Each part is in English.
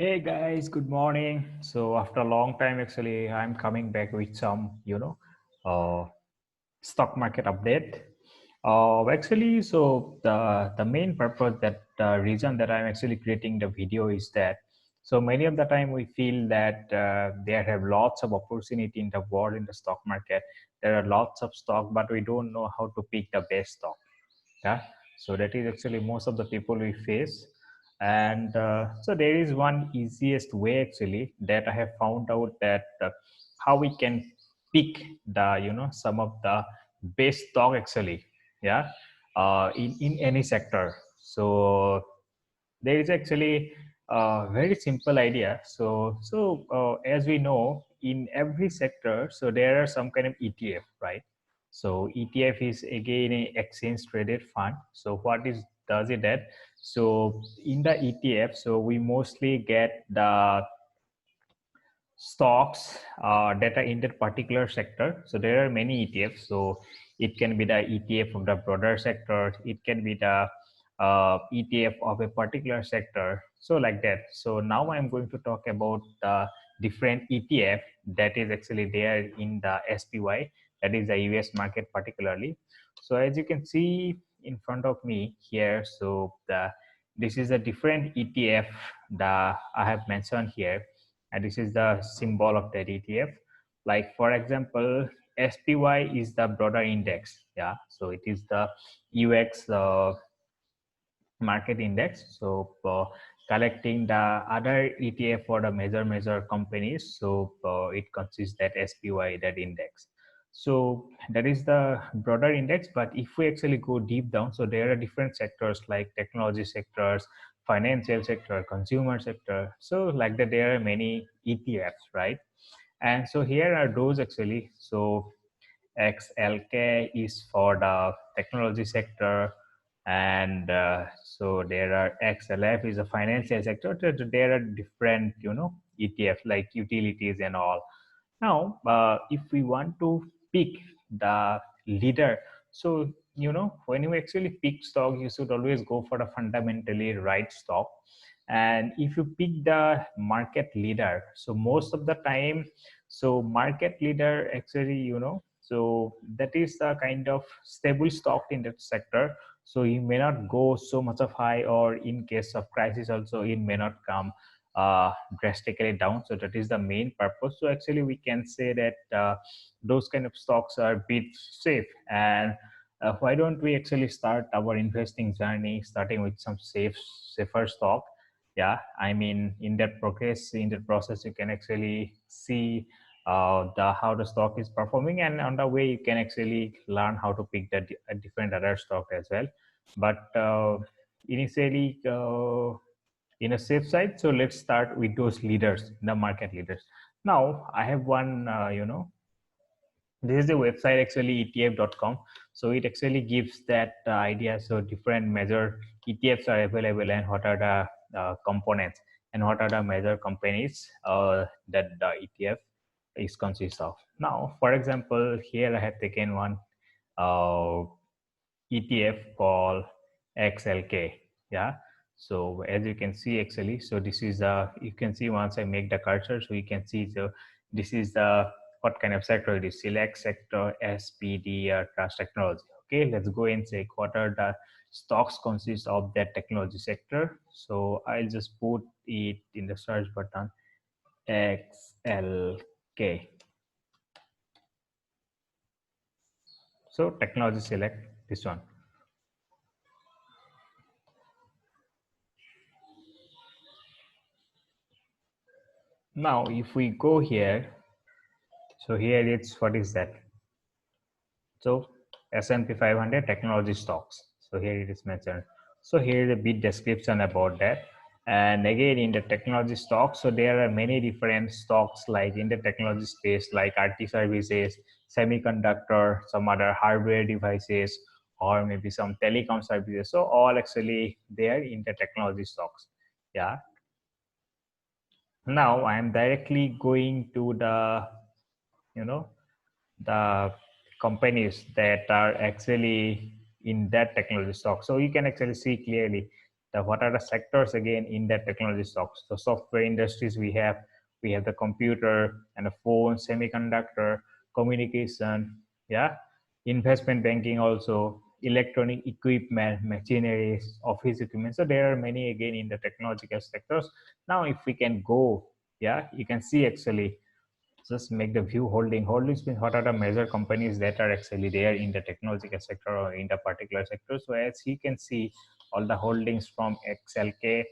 Hey guys, good morning. So after a long time, actually, I'm coming back with some, stock market update. So the main purpose that reason that I'm actually creating the video is that so many of the time we feel that there have lots of opportunity in the world in the stock market. There are lots of stock, but we don't know how to pick the best stock. Yeah, so that is actually most of the people we face. And so there is one easiest way actually that I have found out that how we can pick the some of the best stock actually. Yeah, in any sector. So there is actually a very simple idea. As we know, in every sector, so there are some kind of ETF, right? So ETF is again a exchange traded fund. So what is does it that? So in the ETF, so we mostly get the stocks that are in that particular sector. So there are many ETFs. So it can be the ETF of the broader sector. It can be the ETF of a particular sector. So like that. So now I'm going to talk about the different ETF that is actually there in the SPY, that is the US market particularly. So as you can see in front of me here, so the this is a different ETF that I have mentioned here, and this is the symbol of that ETF. Like for example, SPY is the broader index. Yeah, so it is the UX market index. So collecting the other ETF for the major companies. So it consists that SPY, that index. So that is the broader index. But if we actually go deep down, so there are different sectors like technology sectors, financial sector, consumer sector. So like that, there are many ETFs, right? And so here are those actually. So XLK is for the technology sector, and so there are XLF is a financial sector. There are different, ETF like utilities and all. Now, if we want to pick the leader, so when you actually pick stock, you should always go for the fundamentally right stock. And if you pick the market leader, so most of the time, so market leader actually, so that is the kind of stable stock in that sector. So you may not go so much of high, or in case of crisis also it may not come drastically down. So that is the main purpose. So actually we can say that those kind of stocks are a bit safe. And why don't we actually start our investing journey starting with some safer stock? Yeah, I mean, in that process you can actually see the how the stock is performing, and on the way you can actually learn how to pick the different other stock as well. But initially, in a safe side, so let's start with those leaders, the market leaders. Now I have one, this is the website actually, etf.com. So it actually gives that idea. So different major ETFs are available, and what are the components, and what are the major companies that the ETF is consists of. Now for example, here I have taken one uh, ETF called XLK. Yeah. So as you can see actually, so this is you can see once I make the cursor, so you can see, so this is the what kind of sector it is: select sector, SPD, or trust technology. Okay, let's go and check what are the stocks consist of that technology sector. So I'll just put it in the search button, XLK. So technology, select this one. Now if we go here, so here it's, what is that? So S&P 500 technology stocks. So here it is mentioned. So here is a bit description about that. And again, in the technology stocks, so there are many different stocks like in the technology space, like IT services, semiconductor, some other hardware devices, or maybe some telecom services. So all actually there in the technology stocks. Yeah. Now I am directly going to the, you know, the companies that are actually in that technology stock. So you can actually see clearly what are the sectors again in that technology stocks? So software industries we have the computer and the phone, semiconductor, communication, yeah, investment banking also, electronic equipment, machineries, office equipment. So there are many again in the technological sectors. Now if we can go, yeah, you can see actually just make the view holding. Holdings means what are the major companies that are actually there in the technological sector or in the particular sector. So as you can see, all the holdings from XLK,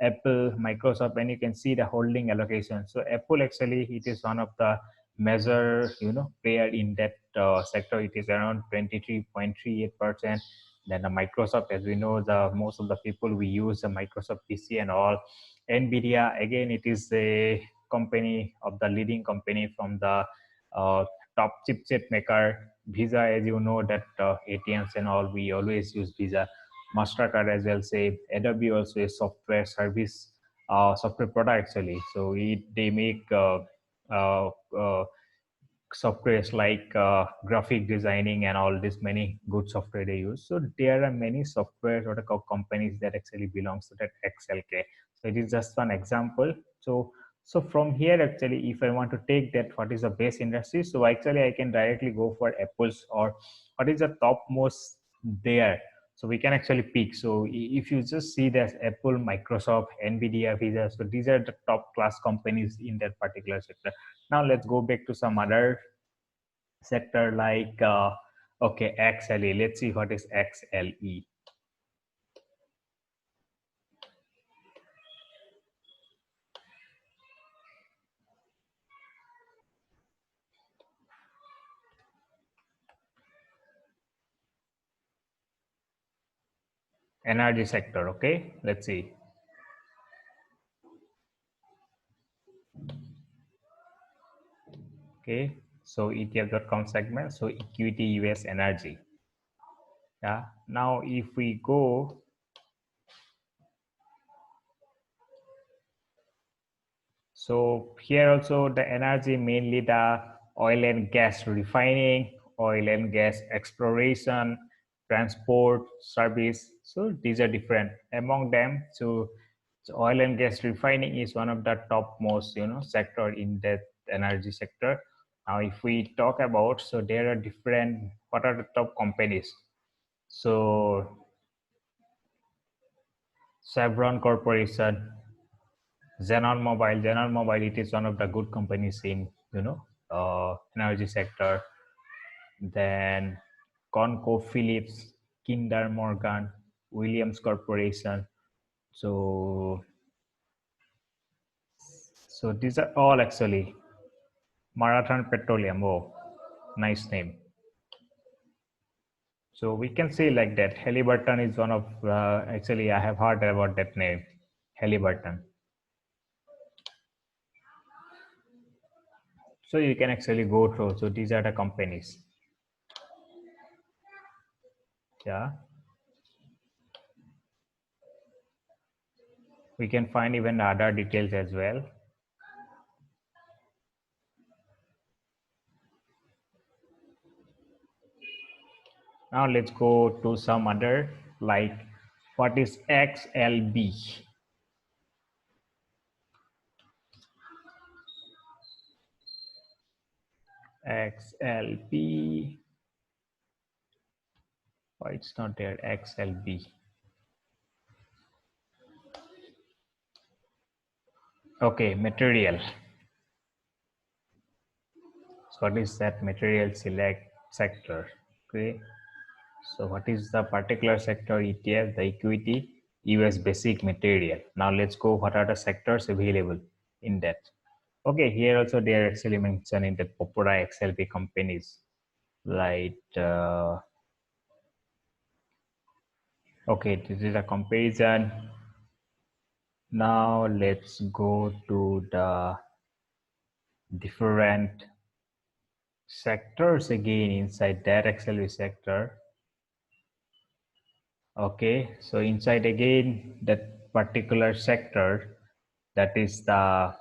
Apple, Microsoft, and you can see the holding allocation. So Apple actually it is one of the major player in that sector. It is around 23.38%. Then the Microsoft, as we know, the most of the people we use the Microsoft PC and all. Nvidia again, it is a company of the leading company from the uh, top chip maker. Visa, as you know, that ATMs and all, we always use Visa. Mastercard as well. Say Adobe also a software service, software product actually. So they make uh, uh, softwares like graphic designing and all this many good software they use. So there are many software or the companies that actually belongs to that XLK. So it is just one example. So from here actually, if I want to take that what is the base industry, so actually I can directly go for Apple's or what is the topmost there. So we can actually pick. So if you just see that Apple, Microsoft, Nvidia, Visa, so these are the top class companies in that particular sector. Now let's go back to some other sector like okay, XLE. Let's see what is XLE. Energy sector. Okay, let's see. Okay, so ETF.com segment. So equity US energy. Yeah. Now if we go, so here also the energy mainly the oil and gas refining, oil and gas exploration, transport, service. So these are different among them. So oil and gas refining is one of the topmost sector in that energy sector. Now if we talk about, so there are different, what are the top companies? So Chevron Corporation, Xenon Mobile, it is one of the good companies in energy sector. Then ConocoPhillips, Kinder Morgan, Williams Corporation. So so these are all actually Marathon Petroleum. Oh, nice name. So we can say like that. Halliburton is one of actually I have heard about that name, Halliburton. So you can actually go through. So these are the companies. Yeah. We can find even other details as well. Now let's go to some other like what is XLB? XLB. Why it's not there? XLB. Okay, material. So what is that material select sector? Okay. So what is the particular sector ETF? The equity US basic material. Now let's go. What are the sectors available in that? Okay, here also they are actually mentioned in the popular XLP companies. Like okay, this is a comparison. Now let's go to the different sectors again inside that XLV sector. Okay, so inside again that particular sector, that is the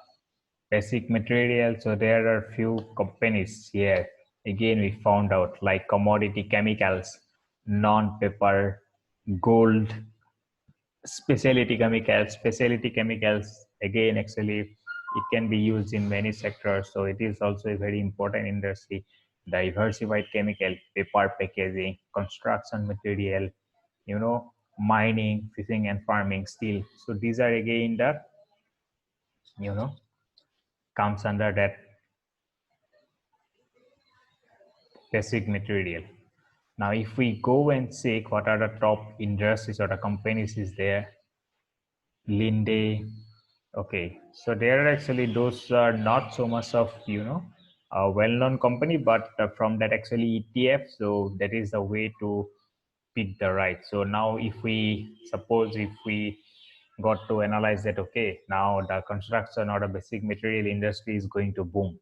basic material. So there are few companies here. Again, we found out like commodity chemicals, non-paper, gold, Specialty chemicals again actually it can be used in many sectors, so it is also a very important industry. Diversified chemical, paper packaging, construction material, mining, fishing and farming, steel. So these are again the you know comes under that basic material. Now if we go and check what are the top industries or the companies is there, Linde. Okay, so there are actually those are not so much of a well-known company, but from that actually ETF. So that is the way to pick the right. So now if we suppose if we got to analyze that, okay, now the construction or the basic material industry is going to boom,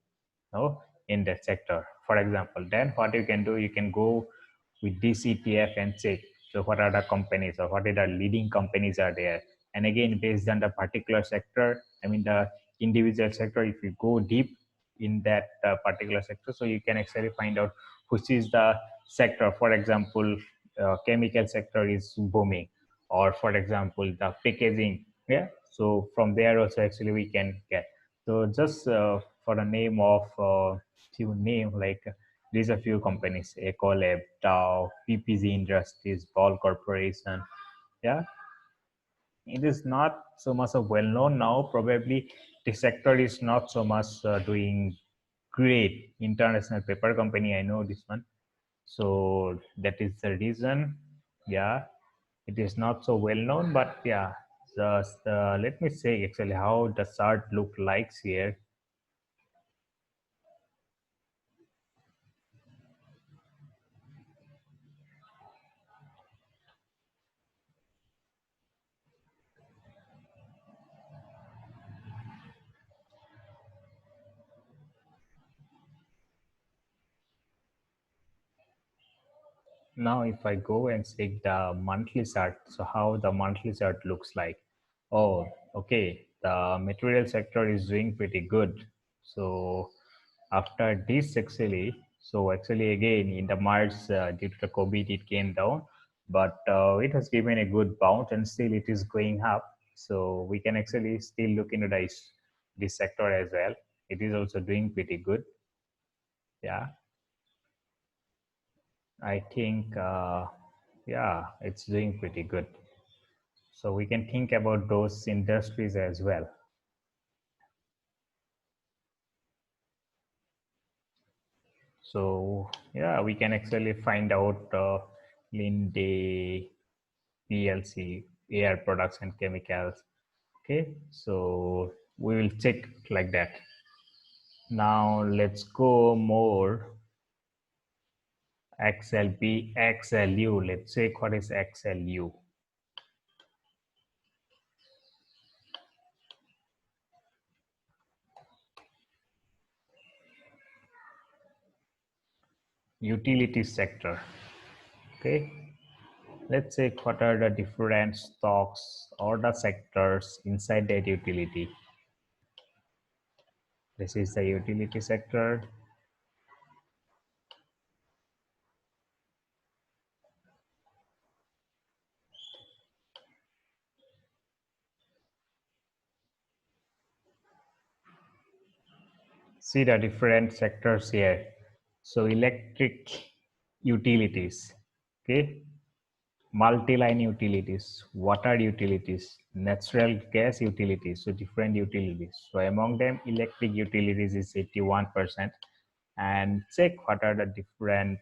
no, in that sector. For example, then what you can do, you can go with this ETF and check. So what are the companies or what are the leading companies are there? And again, based on the particular sector, I mean the individual sector, if you go deep in that particular sector, so you can actually find out which is the sector. For example, chemical sector is booming, or for example, the packaging. Yeah. So from there also actually we can get. So just for the name of few name like these are few companies: Ecolab, Dow, PPG Industries, Ball Corporation. Yeah, it is not so much of well known now. Probably the sector is not so much doing great. International Paper Company, I know this one. So that is the reason. Yeah, it is not so well known, but yeah. Just let me say actually how the chart look likes here. Now, if I go and check the monthly chart, so how the monthly chart looks like. Oh, okay. The material sector is doing pretty good. So after this actually, so actually again in the March due to the COVID, it came down, but it has given a good bounce and still it is going up. So we can actually still look into this sector as well. It is also doing pretty good. Yeah. I think, yeah, it's doing pretty good. So we can think about those industries as well. So yeah, we can actually find out Linde, PLC, air products and chemicals. Okay, so we will check like that. Now let's go more XLB, XLU. Let's check what is XLU. Utility sector. Okay, let's say what are the different stocks or the sectors inside that utility. This is the utility sector. See the different sectors here. So electric utilities, okay, multi-line utilities, water utilities, natural gas utilities, so different utilities. So among them, electric utilities is 81%. And check what are the different,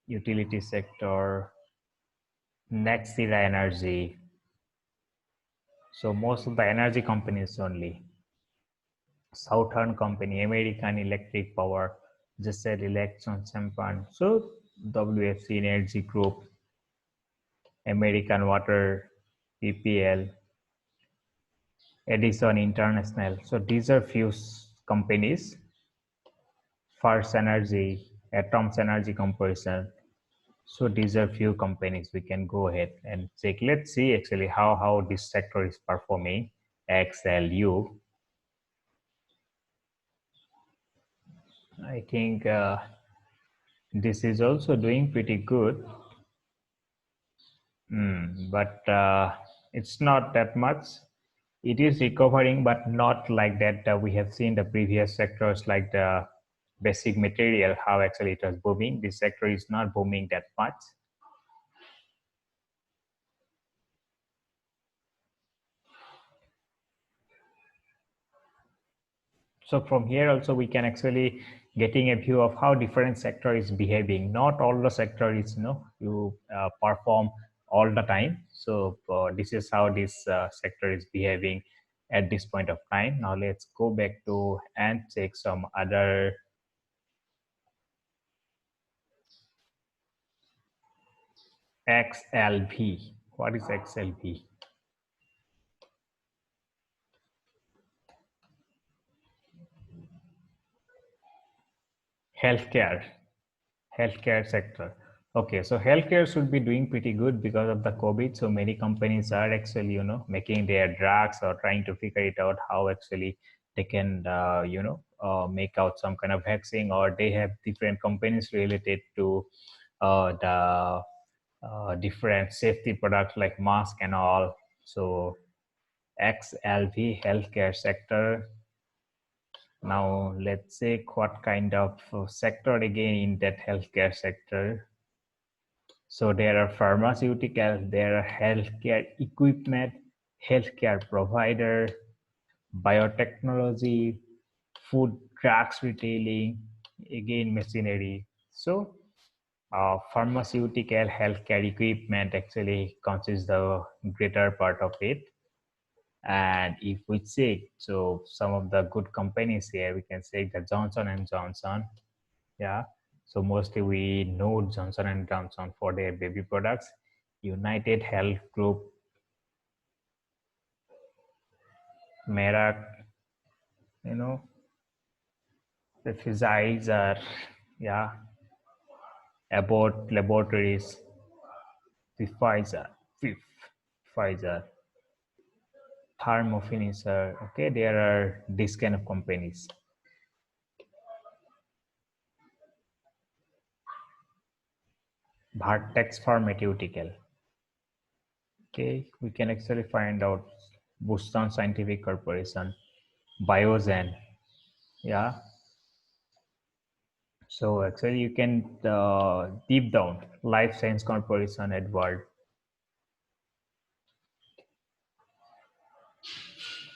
utility sector, Nexira Energy. So most of the energy companies only. Southern Company, American Electric Power, just said Election Champagne. So WFC Energy Group, American Water, PPL, Edison International. So these are few companies. First Energy, Atoms Energy Corporation. So these are few companies we can go ahead and check. Let's see actually how this sector is performing. XLU. I think this is also doing pretty good. But it's not that much. It is recovering, but not like that. We have seen the previous sectors like the basic material, how actually it was booming. This sector is not booming that much. So from here also we can actually getting a view of how different sector is behaving. Not all the sector is you perform all the time. So this is how this sector is behaving at this point of time. Now let's go back to and check some other XLV. What is XLV? Healthcare. Healthcare sector. Okay, so healthcare should be doing pretty good because of the COVID. So many companies are actually, making their drugs or trying to figure it out how actually they can, make out some kind of vaccine, or they have different companies related to the different safety products like mask and all. So XLV healthcare sector. Now let's say what kind of sector again in that healthcare sector. So there are pharmaceutical, there are healthcare equipment, healthcare provider, biotechnology, food trucks retailing, again machinery. So pharmaceutical healthcare equipment actually consists the greater part of it. And if we say so, some of the good companies here, we can say the Johnson and Johnson. Yeah. So mostly we know Johnson and Johnson for their baby products. United Health Group, Merck, you know, the Pfizer, yeah, Abbott Laboratories, Pfizer, Pfizer, Thermo Finisher. Okay, there are this kind of companies. Vertex Pharmaceutical. Okay, we can actually find out Boston Scientific Corporation, Biogen. Yeah, so actually, you can deep down Life Science Corporation, Edward.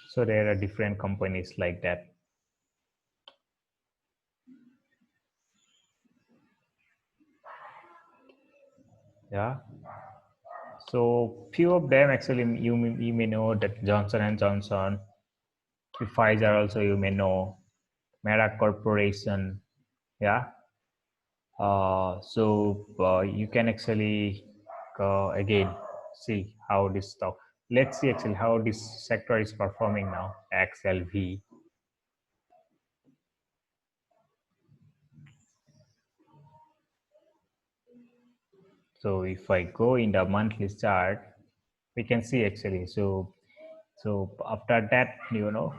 So there are different companies like that. Yeah. So few of them actually you may know that Johnson and Johnson, Pfizer also you may know, Merck Corporation. Yeah. So you can actually again see how this stock. Let's see actually how this sector is performing now. XLV. So if I go in the monthly chart, we can see actually. So after that,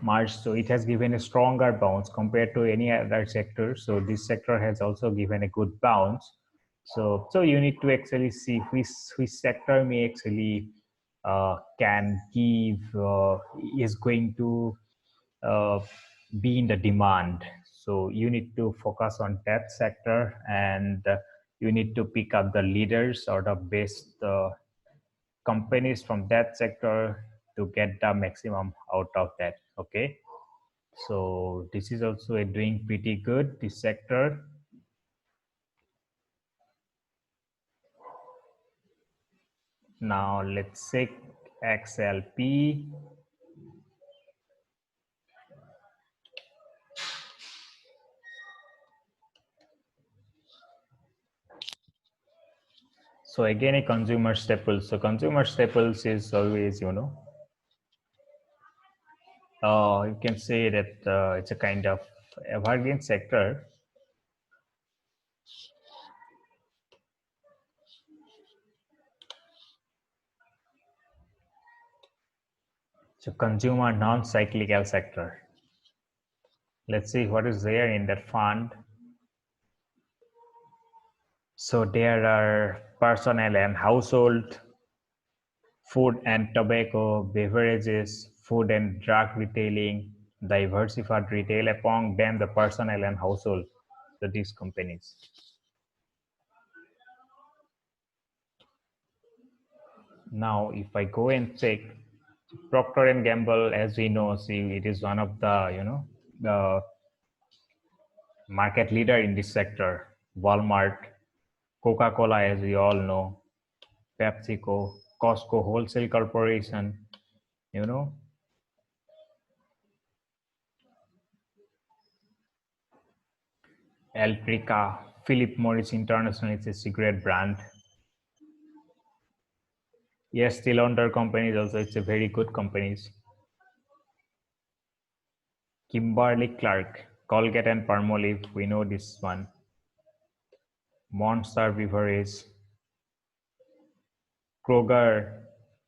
March, so it has given a stronger bounce compared to any other sector. So this sector has also given a good bounce. So you need to actually see which sector may actually can give is going to uh, be in the demand. So you need to focus on that sector, and you need to pick up the leaders or the best companies from that sector to get the maximum out of that. Okay, so this is also doing pretty good, this sector. Now let's check XLP. So again, a consumer staples. So consumer staples is always, you can say that it's a kind of evergreen sector. So consumer non-cyclical sector. Let's see what is there in that fund. So there are personal and household. food and tobacco, beverages, food and drug retailing, diversified retail, among them the personal and household, so these companies. Now, if I go and check Procter and Gamble, as we know, see, it is one of the the market leader in this sector. Walmart, Coca-Cola, as we all know, PepsiCo, Costco Wholesale Corporation, you know, Elprica, Philip Morris International is a cigarette brand. Yes, still under companies also, it's a very good companies. Kimberly Clark, Colgate and Palmolive, we know this one. Monster Beverage, Kroger.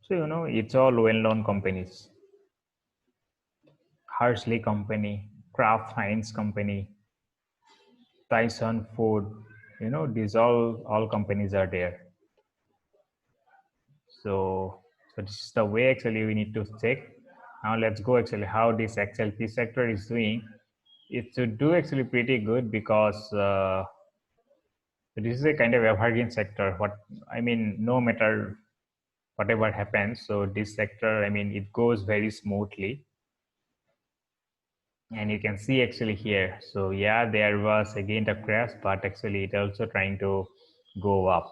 So it's all well-known companies. Hershey Company, Kraft Heinz Company, Tyson Food. These all companies are there. So this is the way actually we need to check. Now let's go actually how this XLP sector is doing. It should do actually pretty good because this is a kind of evergreen sector. What I mean, no matter whatever happens, so this sector, I mean, it goes very smoothly. And you can see actually here, so yeah, there was again the crash, but actually it also trying to go up.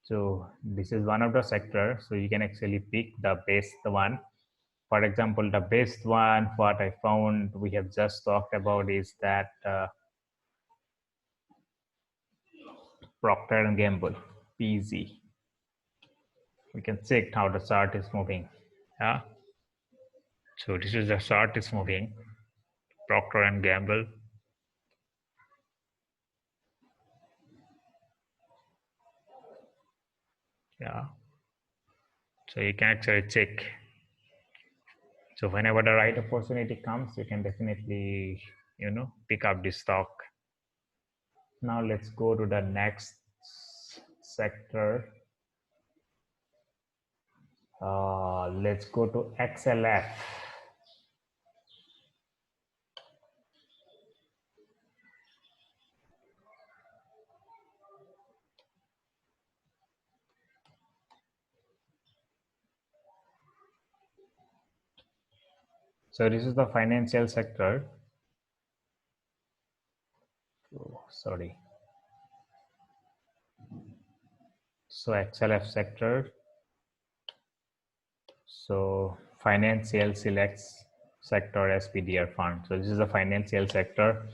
So this is one of the sector, so you can actually pick the best one. For example, the best one what I found we have just talked about is that Procter and Gamble, PZ. We can check how the chart is moving. Yeah, so this is the chart is moving. Procter and Gamble. Yeah, so you can actually check. So whenever the right opportunity comes, you can definitely pick up this stock. Now let's go to the next sector. Let's go to XLF. So this is the financial sector. Oh, sorry. So XLF sector. So financial selects sector as PDR fund. So this is the financial sector.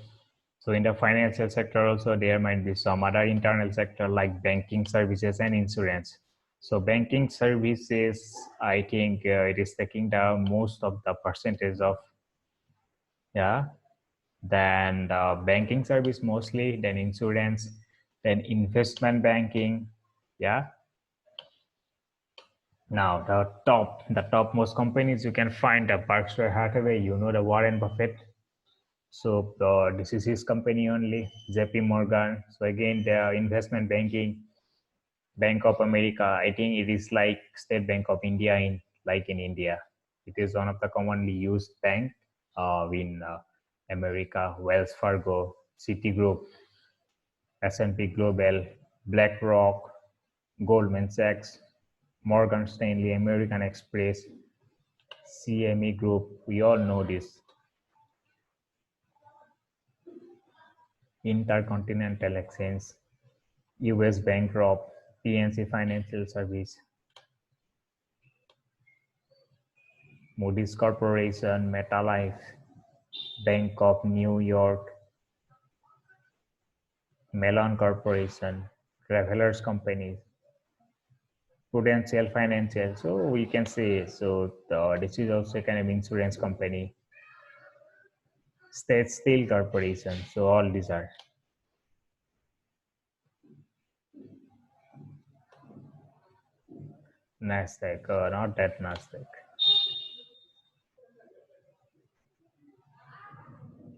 So in the financial sector also there might be some other internal sector like banking services and insurance. So banking services, I think it is taking the most of the percentage of, yeah, then banking service mostly, then insurance, then investment banking, yeah. Now the topmost companies you can find the Berkshire Hathaway, the Warren Buffett. So this is his company only, JP Morgan. So again, the investment banking, Bank of America. I think it is like State Bank of India in India. It is one of the commonly used bank in America. Wells Fargo, Citigroup, S&P Global, BlackRock, Goldman Sachs, Morgan Stanley, American Express, CME Group. We all know this. Intercontinental Exchange, US Bankrupt, PNC Financial Service, Moody's Corporation, MetaLife, Bank of New York, Mellon Corporation, Travelers Companies, Prudential Financial. So we can say, so this is also kind of insurance company, State Steel Corporation. So all these are. Nasdaq, not that Nasdaq.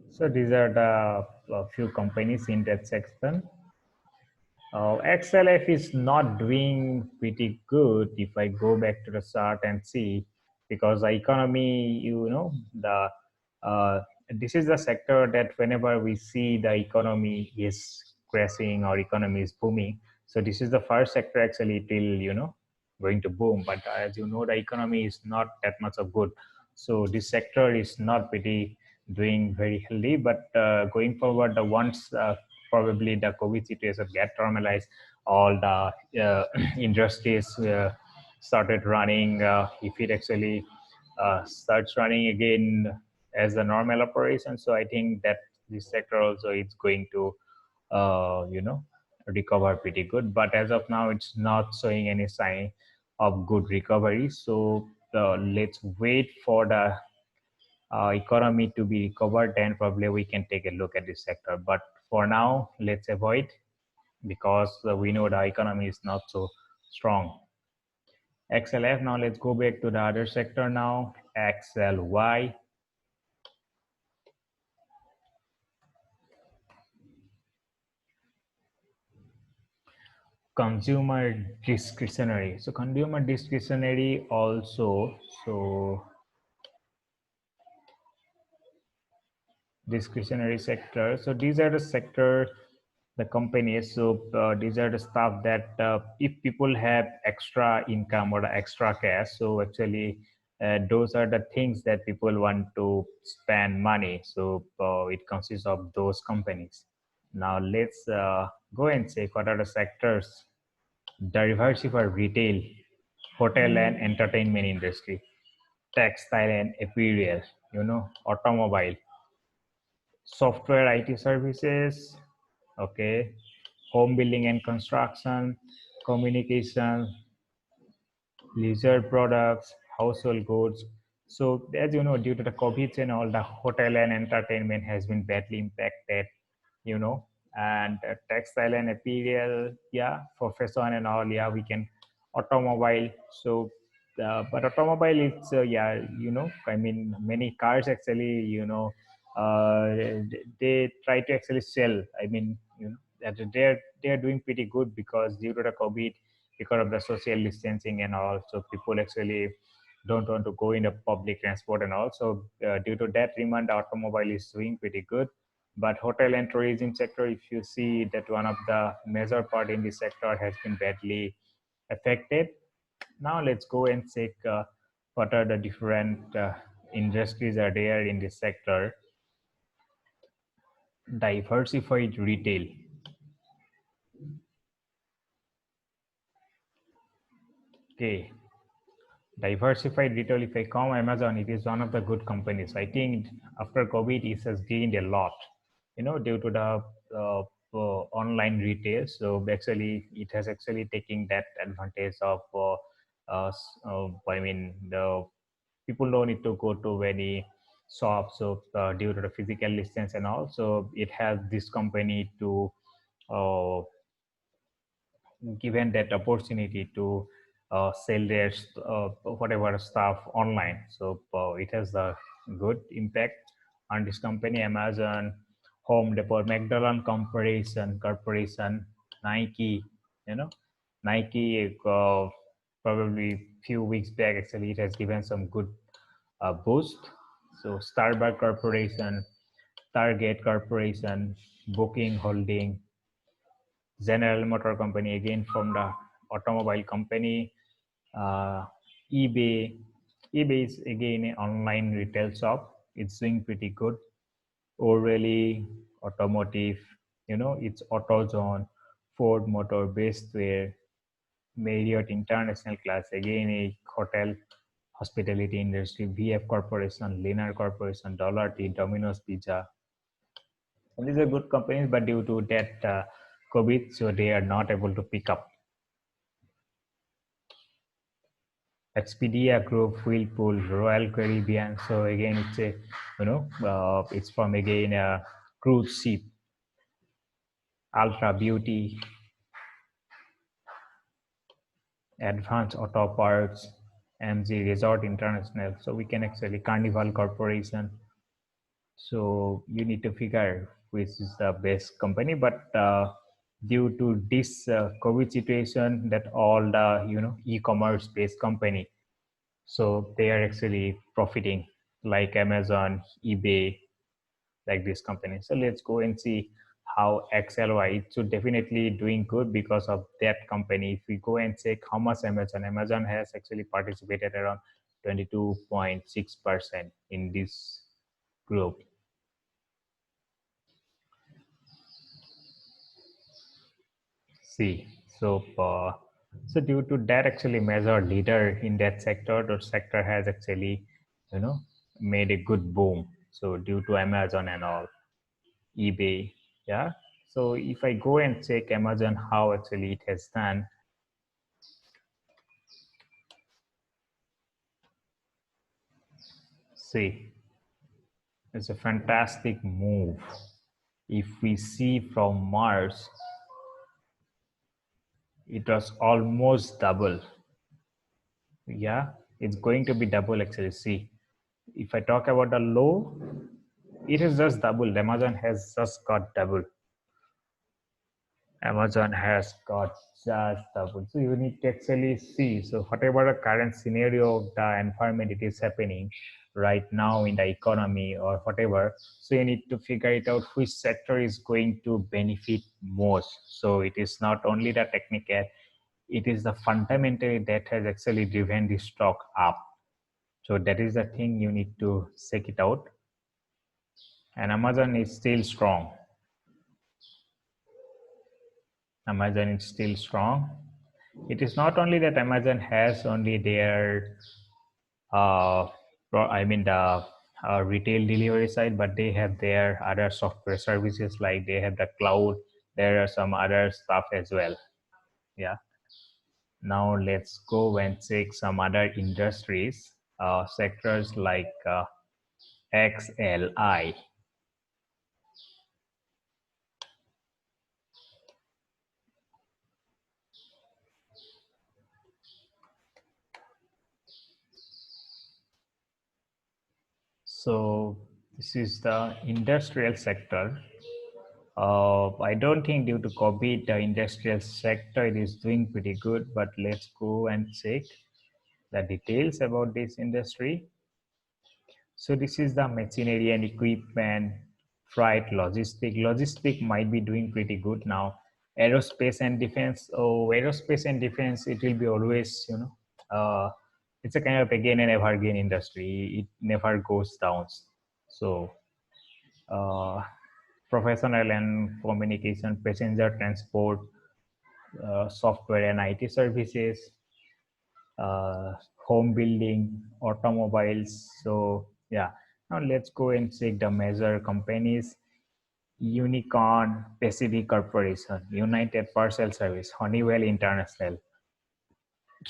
So these are the few companies in that section. XLF is not doing pretty good if I go back to the chart and see, because the economy, the this is the sector that whenever we see the economy is crashing or economy is booming, so this is the first sector actually it will going to boom. But as you know, the economy is not that much of good, so this sector is not pretty doing very healthy. But going forward, the once probably the COVID situation get normalized, all the industries started running. If it actually starts running again as a normal operation, so I think that this sector also is going to, recover pretty good. But as of now, it's not showing any sign of good recovery. So let's wait for the economy to be recovered, then probably we can take a look at this sector. But for now, let's avoid, because we know the economy is not so strong. XLF. Now let's go back to the other sector now. XLY. Consumer discretionary. So consumer discretionary also. So discretionary sector. So these are the sector, the companies. So these are the stuff that if people have extra income or the extra cash, so actually those are the things that people want to spend money. So it consists of those companies. Now let's go and check what are the sectors. Diversified retail, hotel and entertainment industry, textile and apparel, automobile, software IT services, okay, home building and construction, communication, leisure products, household goods. So as you know, due to the COVID and all, the hotel and entertainment has been badly impacted, you know, and textile and apparel, yeah, for fashion and all, yeah, we can automobile. So, but automobile, it's yeah, I mean, many cars actually, they try to actually sell. I mean, that they're doing pretty good, because due to the COVID, because of the social distancing and all, so people actually don't want to go in the public transport and all. So due to that demand, the automobile is doing pretty good. But hotel and tourism sector, if you see that one of the major part in this sector has been badly affected. Now let's go and check what are the different industries are there in this sector. Diversified retail. Okay, diversified retail. If I come Amazon, it is one of the good companies. I think after COVID, it has gained a lot, due to the online retail. So actually, it has actually taken that advantage of. I mean, the people don't need to go to any shops. So due to the physical distance and all, so it has this company to uh, given that opportunity to sell their whatever stuff online. So it has a good impact on this company. Amazon, Home Depot, McDonald Corporation, Nike. You know, Nike probably few weeks back actually it has given some good boost. So Starbucks Corporation, Target Corporation, Booking Holding, General Motor Company, again from the automobile company, uh, eBay. eBay is again an online retail shop. It's doing pretty good. O'Reilly Automotive, it's AutoZone, Ford Motor Bestware, Marriott International Class, again a hotel hospitality industry, VF Corporation, Liner Corporation, Dollar Tree, Domino's Pizza. And these are good companies, but due to that COVID, so they are not able to pick up. Expedia Group, Whirlpool, Royal Caribbean. So again, it's a, it's from again a cruise ship. Ultra Beauty, Advanced Auto Parts, MG Resort International. So we can actually Carnival Corporation. So you need to figure which is the best company. But due to this COVID situation that all the e-commerce based company, so they are actually profiting like Amazon, eBay, like this company. So let's go and see how XLY. So definitely doing good because of that company. If we go and check how much Amazon has actually participated around 22.6% in this group. See, so due to that, actually, major leader in that sector, the sector has actually, you know, made a good boom. So due to Amazon and all, eBay, yeah. So if I go and check Amazon, how actually it has done, see, it's a fantastic move. If we see from Mars, it was almost double. Yeah, it's going to be double actually. See, if I talk about the low, it is just doubled. Amazon has just got double. Amazon has got just double. So you need to actually see. So whatever the current scenario of the environment it is happening right now in the economy or whatever. So you need to figure it out which sector is going to benefit most. So it is not only the technical, it is the fundamental that has actually driven the stock up. So that is the thing you need to check it out. And Amazon is still strong. Amazon is still strong. It is not only that Amazon has only their, uh, I mean the retail delivery side, but they have their other software services like they have the cloud. There are some other stuff as well. Yeah. Now let's go and check some other industries, sectors like XLI. So this is the industrial sector. I don't think due to COVID, the industrial sector is doing pretty good, but let's go and check the details about this industry. So this is the machinery and equipment, freight, logistic. Logistic might be doing pretty good now. Aerospace and defense. Oh, aerospace and defense, it will be always, it's a kind of again and ever again industry. It never goes down. So uh, professional and communication, passenger transport, software and IT services, uh, home building, automobiles. So yeah, now let's go and check the major companies. Unicorn Pacific Corporation, United Parcel Service, Honeywell International,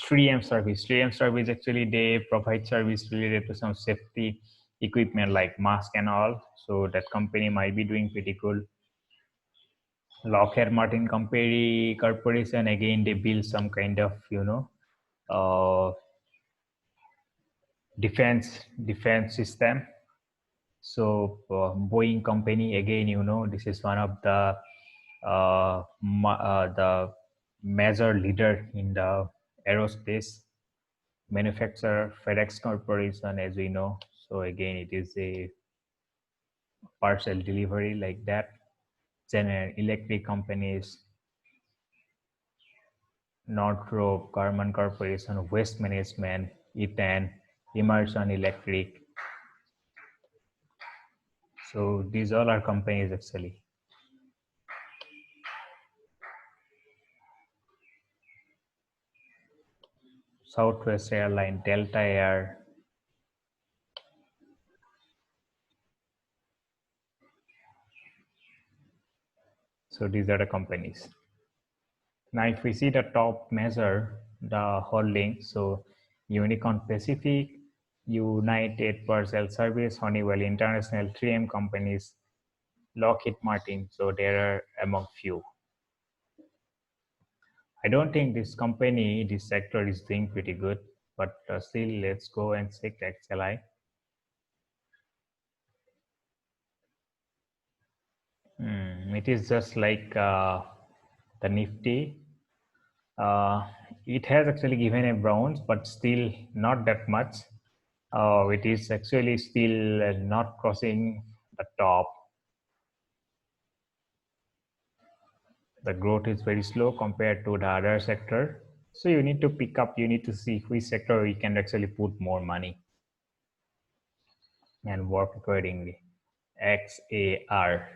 3M Service. 3M Service actually they provide service related to some safety equipment like mask and all. So that company might be doing pretty good. Lockheed Martin Company Corporation, again they build some kind of uh, defense system. So Boeing Company, again this is one of the major leader in the aerospace manufacturer. FedEx Corporation, as we know. So again it is a parcel delivery like that. General Electric companies, Northrop Grumman Corporation, Waste Management, Eaton, Emerson Electric. So these all are companies actually. Southwest Airline, Delta Air. So these are the companies. Now if we see the top measure, the holding, so Unicorn Pacific, United Parcel Service, Honeywell International, 3M companies, Lockheed Martin. So there are among few. I don't think this company, this sector is doing pretty good, but still, let's go and check XLI. It is just like the Nifty, uh, it has actually given a bounce, but still not that much. It is actually still not crossing the top. The growth is very slow compared to the other sector. So you need to pick up, you need to see which sector you can actually put more money and work accordingly. XAR.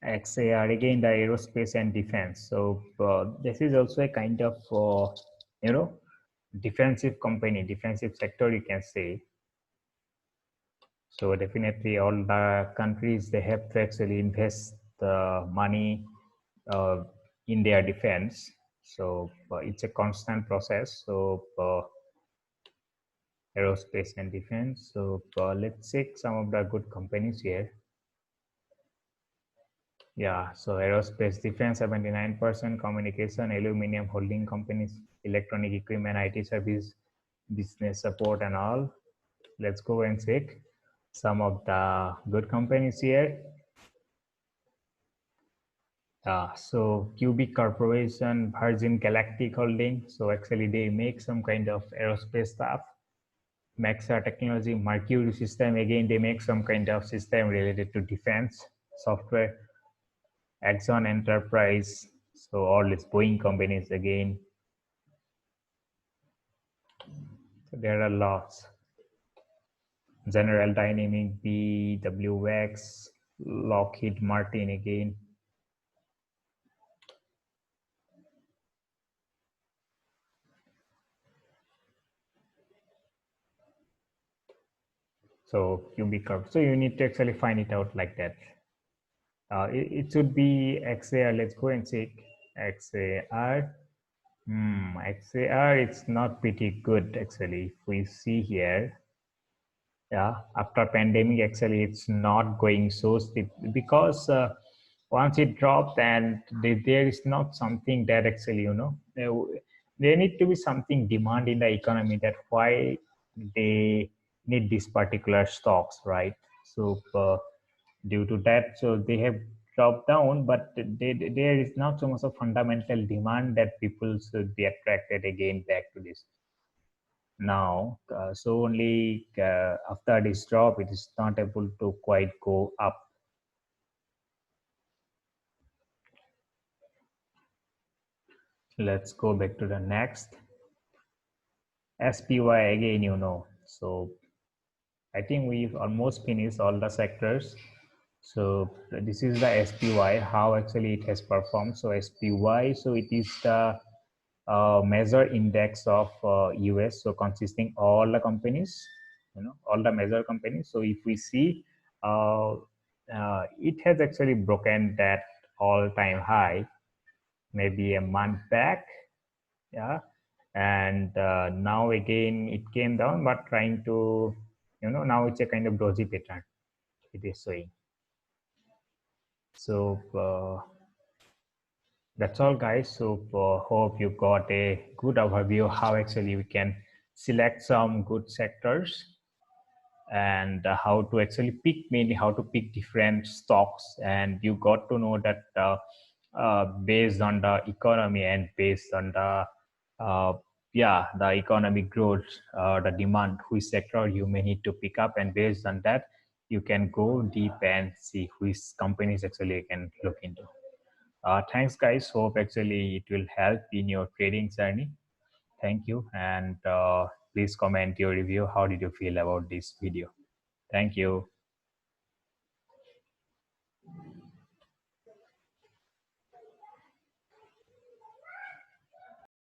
XAR again the aerospace and defense. So this is also a kind of you know defensive company, defensive sector you can say. So definitely all the countries they have to actually invest the money uh, in their defense. So it's a constant process. So aerospace and defense. So let's check some of the good companies here. Yeah, so aerospace defense 79%, communication, aluminum holding companies, electronic equipment, IT service, business support, and all. Let's go and check some of the good companies here. So Cubic Corporation, Virgin Galactic Holding. So actually, they make some kind of aerospace stuff. Maxa Technology, Mercury System. Again, they make some kind of system related to defense software. Exxon Enterprise. So all these Boeing companies again. So there are lots. General Dynamic, BWX, Lockheed Martin again. So Cubic Corp. So you need to actually find it out like that. It should be XAR. Let's go and check XAR. XAR, it's not pretty good actually. If we see here, yeah, after pandemic, actually, it's not going so steep because once it dropped and there is not something that actually, there need to be something demand in the economy that why they need these particular stocks, right? So due to that, so they have dropped down, but there is not so much of fundamental demand that people should be attracted again back to this now. So only after this drop, it is not able to quite go up. Let's go back to the next. SPY again, So I think we've almost finished all the sectors. So this is the SPY, how actually it has performed. So SPY, so it is the major index of US, so consisting all the companies, all the major companies. So if we see, it has actually broken that all-time high maybe a month back, yeah, and now again it came down, but trying to, now it's a kind of doji pattern it is showing. So that's all, guys. So hope you got a good overview how actually we can select some good sectors and how to actually pick, mainly how to pick different stocks, and you got to know that based on the economy and based on the uh, yeah, the economic growth, the demand, which sector you may need to pick up, and based on that you can go deep and see which companies actually you can look into. Thanks, guys. Hope actually it will help in your trading journey. Thank you, and please comment your review. How did you feel about this video? Thank you.